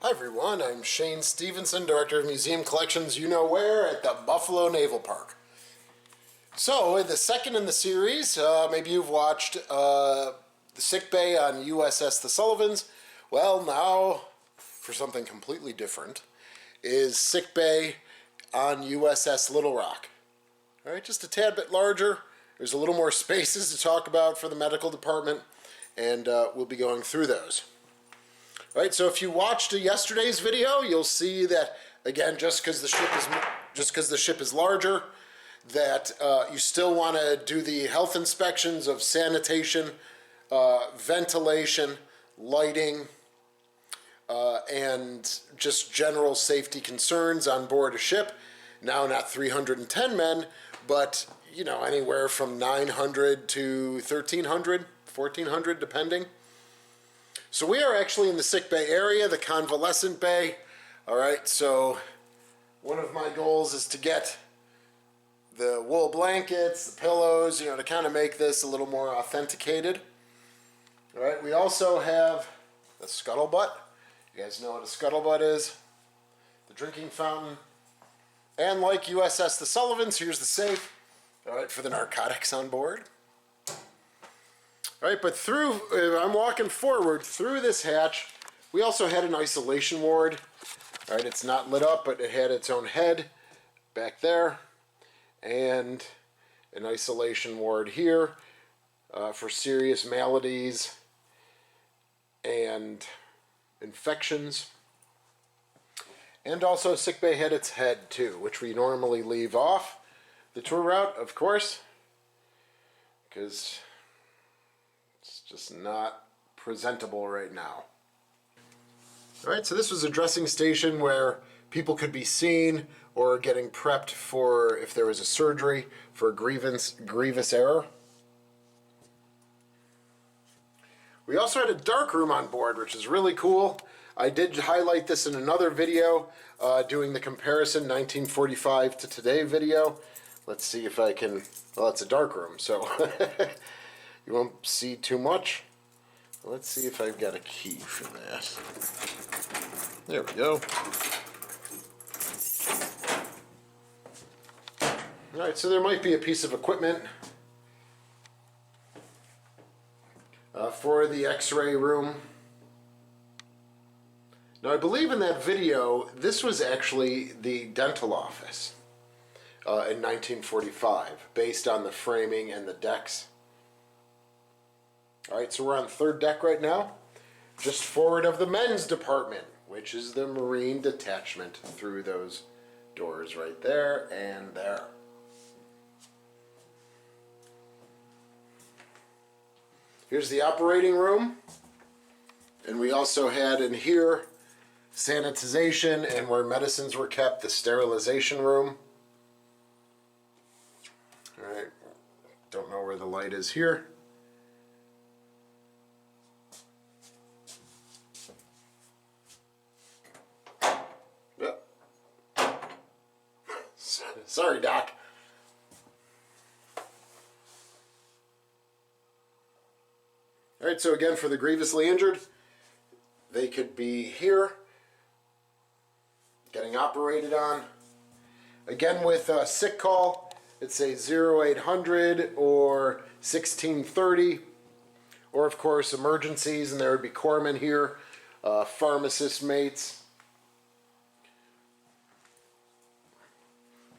Hi everyone, I'm Shane Stevenson, Director of Museum Collections, you know where, at the Buffalo Naval Park. So, in the second in the series, maybe you've watched the sick bay on USS the Sullivans. Well, now, for something completely different, is sick bay on USS Little Rock. Alright, just a tad bit larger. There's a little more spaces to talk about for the medical department, and we'll be going through those. Right, so if you watched yesterday's video, you'll see that, again, just because the ship is larger, that you still want to do the health inspections of sanitation, ventilation, lighting, and just general safety concerns on board a ship. Now, not 310 men, but, you know, anywhere from 900 to 1,300, 1,400, depending. So we are actually in the sick bay area, the convalescent bay. All right, so one of my goals is to get the wool blankets, the pillows, you know, to kind of make this a little more authenticated. All right, we also have the scuttlebutt. You guys know what a scuttlebutt is. The drinking fountain. And like USS the Sullivans, here's the safe. All right, for the narcotics on board. All right, but I'm walking forward through this hatch. We also had an isolation ward. All right, it's not lit up, but it had its own head back there. And an isolation ward here for serious maladies and infections. And also sickbay had its head too, which we normally leave off the tour route, of course, because it's just not presentable right now. All right, so this was a dressing station where people could be seen or getting prepped for if there was a surgery for a grievous error. We also had a dark room on board, which is really cool. I did highlight this in another video doing the comparison 1945 to today video. Let's see if I can, well, it's a dark room, so you won't see too much. Let's see if I've got a key for that. There we go. Alright, so there might be a piece of equipment for the x-ray room. Now I believe in that video, this was actually the dental office in 1945, based on the framing and the decks. Alright, so we're on the third deck right now, just forward of the men's department, which is the Marine detachment through those doors right there and there. Here's the operating room, and we also had in here sanitization and where medicines were kept, the sterilization room. Alright, don't know where the light is here. Yep. Sorry, Doc. Alright, so again, for the grievously injured, they could be here, getting operated on. Again, with a sick call, it's a 0800 or 1630, or of course emergencies, and there would be corpsmen here, pharmacist mates.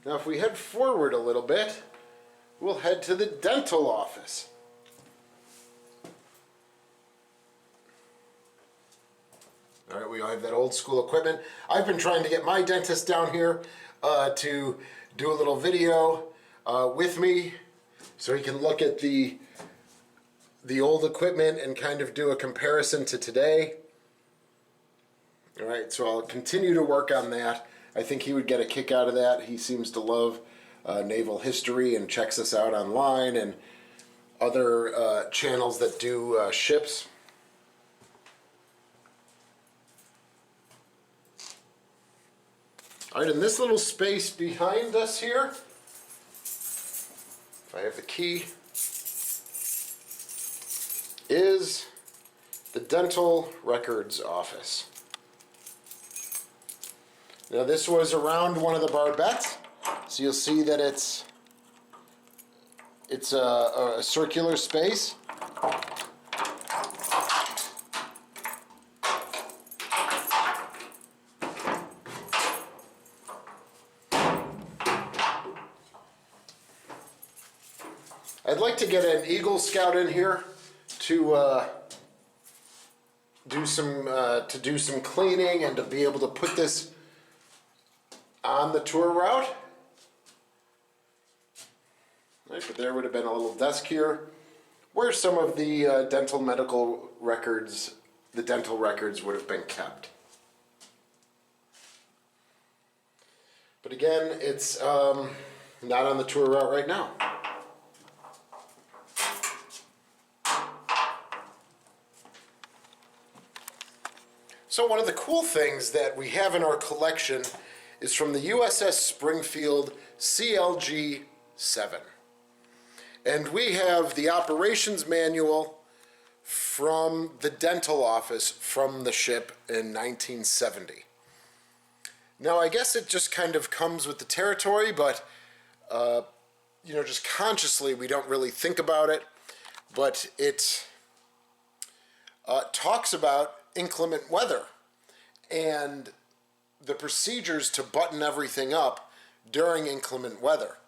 Now if we head forward a little bit, we'll head to the dental office. All right, we have that old school equipment. I've been trying to get my dentist down here to do a little video with me so he can look at the old equipment and kind of do a comparison to today. All right, so I'll continue to work on that. I think he would get a kick out of that. He seems to love naval history and checks us out online and other channels that do ships. All right, in this little space behind us here, if I have the key, is the dental records office. Now this was around one of the barbettes, so you'll see that it's a circular space. I'd like to get an Eagle Scout in here to do some cleaning and to be able to put this on the tour route. Right, but there would have been a little desk here where some of the dental records would have been kept. But again, it's not on the tour route right now. So one of the cool things that we have in our collection is from the USS Springfield CLG-7. And we have the operations manual from the dental office from the ship in 1970. Now I guess it just kind of comes with the territory, but just consciously we don't really think about it. But it talks about inclement weather and the procedures to button everything up during inclement weather.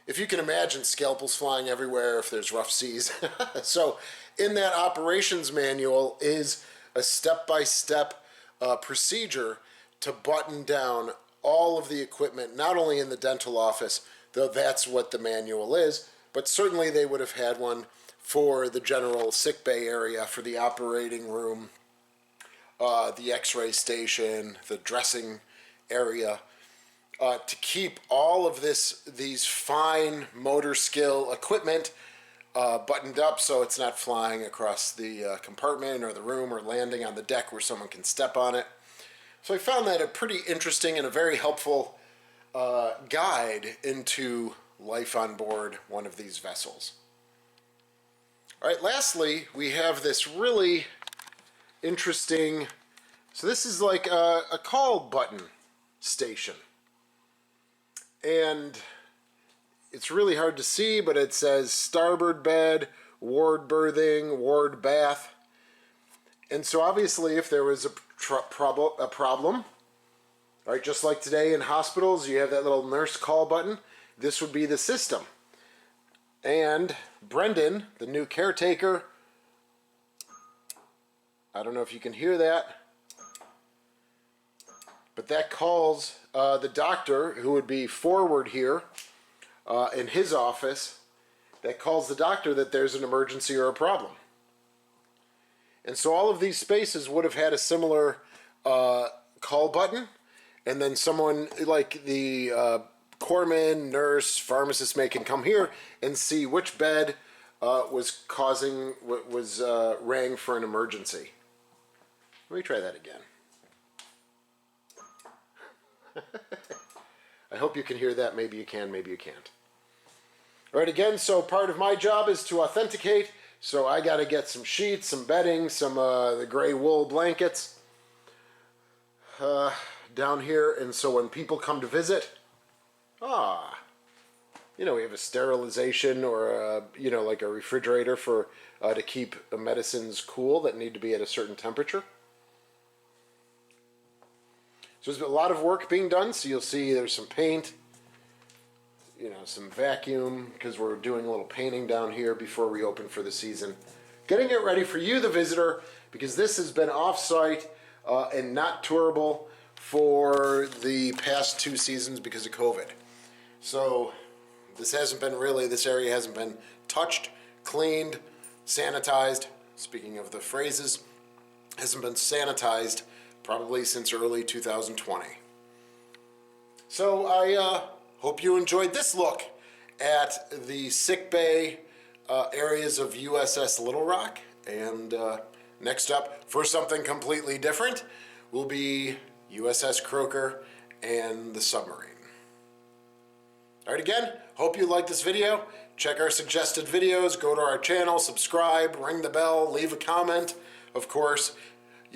If you can imagine, scalpels flying everywhere if there's rough seas. So in that operations manual is a step-by-step procedure to button down all of the equipment, not only in the dental office, though that's what the manual is, but certainly they would have had one for the general sick bay area, for the operating room, the x-ray station, the dressing area, to keep all of these fine motor skill equipment buttoned up so it's not flying across the compartment or the room or landing on the deck where someone can step on it. So I found that a pretty interesting and a very helpful guide into life on board one of these vessels. All right, lastly, we have this really interesting, so this is like a call button station. And it's really hard to see, but it says starboard bed, ward berthing, ward bath. And so obviously if there was a problem, right, just like today in hospitals, you have that little nurse call button, this would be the system. And Brendan, the new caretaker, I don't know if you can hear that, but that calls the doctor, who would be forward here in his office, that calls the doctor that there's an emergency or a problem. And so all of these spaces would have had a similar call button, and then someone like the corpsman, nurse, pharmacist can come here and see which bed was rang for an emergency. Let me try that again. I hope you can hear that. Maybe you can, maybe you can't. All right, again, so part of my job is to authenticate. So I got to get some sheets, some bedding, some the gray wool blankets down here. And so when people come to visit, we have a sterilization or like a refrigerator for to keep medicines cool that need to be at a certain temperature. So there's a lot of work being done. So you'll see there's some paint, some vacuum, because we're doing a little painting down here before we open for the season. Getting it ready for you, the visitor, because this has been off-site and not tourable for the past 2 seasons because of COVID. So this area hasn't been touched, cleaned, sanitized. Speaking of the phrases, hasn't been sanitized probably since early 2020. So I hope you enjoyed this look at the sick bay areas of USS Little Rock. And next up, for something completely different, will be USS Croker and the submarine. All right, again, hope you liked this video. Check our suggested videos, go to our channel, subscribe, ring the bell, leave a comment. Of course,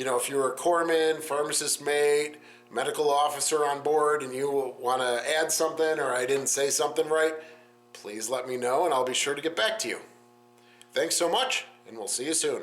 if you're a corpsman, pharmacist mate, medical officer on board and you want to add something or I didn't say something right, please let me know and I'll be sure to get back to you. Thanks so much, and we'll see you soon.